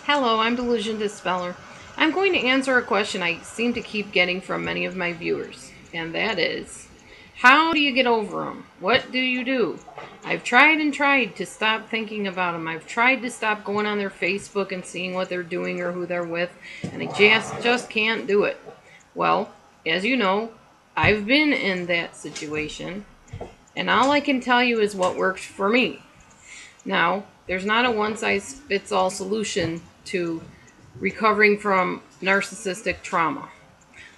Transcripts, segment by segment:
Hello, I'm DelusionDispeller. I'm going to answer a question I seem to keep getting from many of my viewers, and that is, how do you get over them? What do you do? I've tried and tried to stop thinking about them. I've tried to stop going on their Facebook and seeing what they're doing or who they're with, and I just can't do it. Well, as you know, I've been in that situation, and all I can tell you is what worked for me. Now, there's not a one-size-fits-all solution to recovering from narcissistic trauma.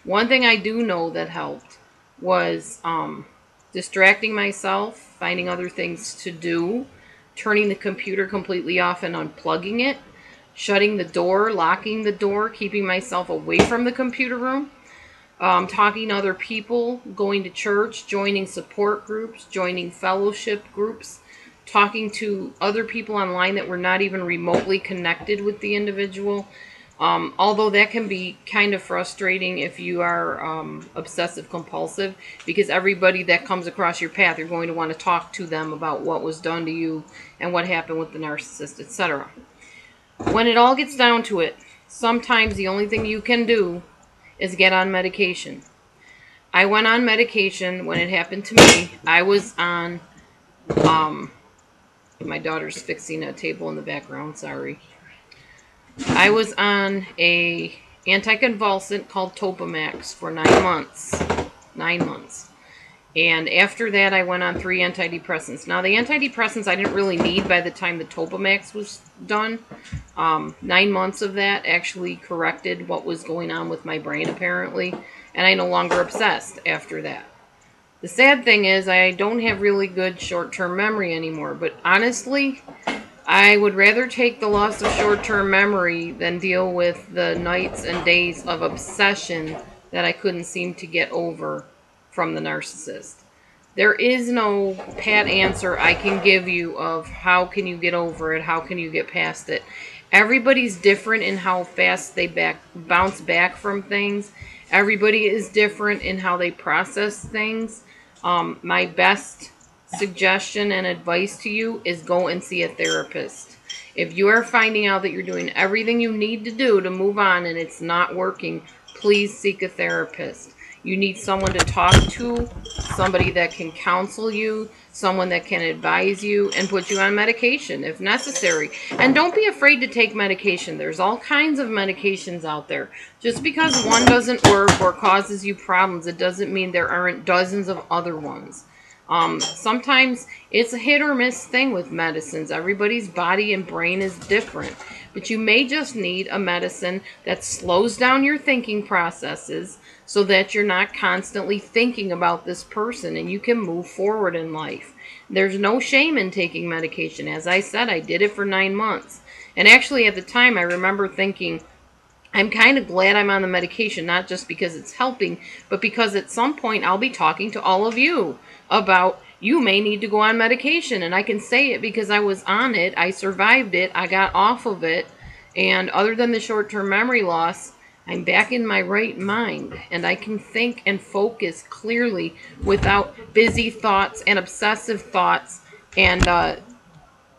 One thing I do know that helped was distracting myself, finding other things to do, turning the computer completely off and unplugging it, shutting the door, locking the door, keeping myself away from the computer room, talking to other people, going to church, joining support groups, joining fellowship groups, talking to other people online that were not even remotely connected with the individual. Although that can be kind of frustrating if you are obsessive compulsive, because everybody that comes across your path, you're going to want to talk to them about what was done to you and what happened with the narcissist, etc. When it all gets down to it, sometimes the only thing you can do is get on medication. I went on medication when it happened to me. I was on my daughter's fixing a table in the background, sorry. I was on a anticonvulsant called Topamax for 9 months. 9 months. And after that, I went on 3 antidepressants. Now, the antidepressants I didn't really need by the time the Topamax was done. 9 months of that actually corrected what was going on with my brain, apparently. And I no longer obsessed after that. The sad thing is I don't have really good short-term memory anymore, but honestly, I would rather take the loss of short-term memory than deal with the nights and days of obsession that I couldn't seem to get over from the narcissist. There is no pat answer I can give you of how can you get over it, how can you get past it. Everybody's different in how fast they bounce back from things. Everybody is different in how they process things. My best suggestion and advice to you is go and see a therapist. If you are finding out that you're doing everything you need to do to move on and it's not working, please seek a therapist. You need someone to talk to, somebody that can counsel you, someone that can advise you and put you on medication if necessary. And don't be afraid to take medication. There's all kinds of medications out there. Just because one doesn't work or causes you problems, it doesn't mean there aren't dozens of other ones. Sometimes it's a hit or miss thing with medicines. Everybody's body and brain is different. But you may just need a medicine that slows down your thinking processes so that you're not constantly thinking about this person and you can move forward in life. There's no shame in taking medication. As I said, I did it for 9 months. And actually at the time I remember thinking, I'm kind of glad I'm on the medication, not just because it's helping, but because at some point I'll be talking to all of you about you may need to go on medication. And I can say it because I was on it, I survived it, I got off of it, and other than the short-term memory loss, I'm back in my right mind, and I can think and focus clearly without busy thoughts and obsessive thoughts and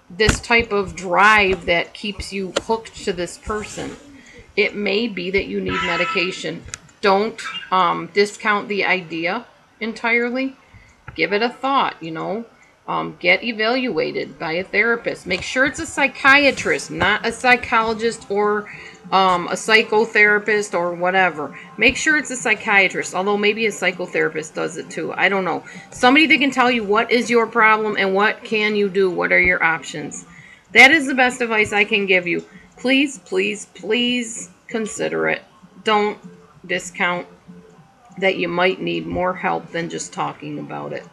this type of drive that keeps you hooked to this person. It may be that you need medication. Don't discount the idea entirely. Give it a thought, you know. Get evaluated by a therapist. Make sure it's a psychiatrist, not a psychologist or a psychotherapist or whatever. Make sure it's a psychiatrist, although maybe a psychotherapist does it too. I don't know. Somebody that can tell you what is your problem and what can you do. What are your options. That is the best advice I can give you. Please, please, please consider it. Don't discount that you might need more help than just talking about it.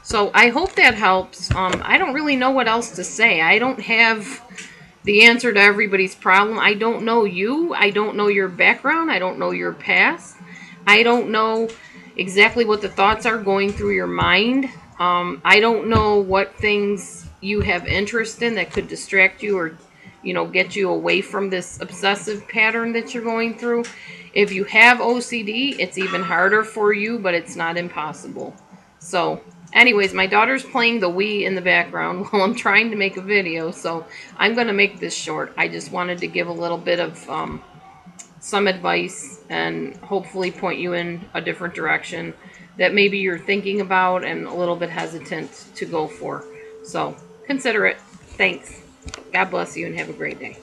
So I hope that helps. I don't really know what else to say. I don't have the answer to everybody's problem. I don't know you. I don't know your background. I don't know your past. I don't know exactly what the thoughts are going through your mind. I don't know what things you have interest in that could distract you or, you know, get you away from this obsessive pattern that you're going through. If you have OCD, it's even harder for you, but it's not impossible. So Anyways, my daughter's playing the Wii in the background while I'm trying to make a video, so I'm going to make this short. I just wanted to give a little bit of some advice and hopefully point you in a different direction that maybe you're thinking about and a little bit hesitant to go for. So consider it. Thanks. God bless you and have a great day.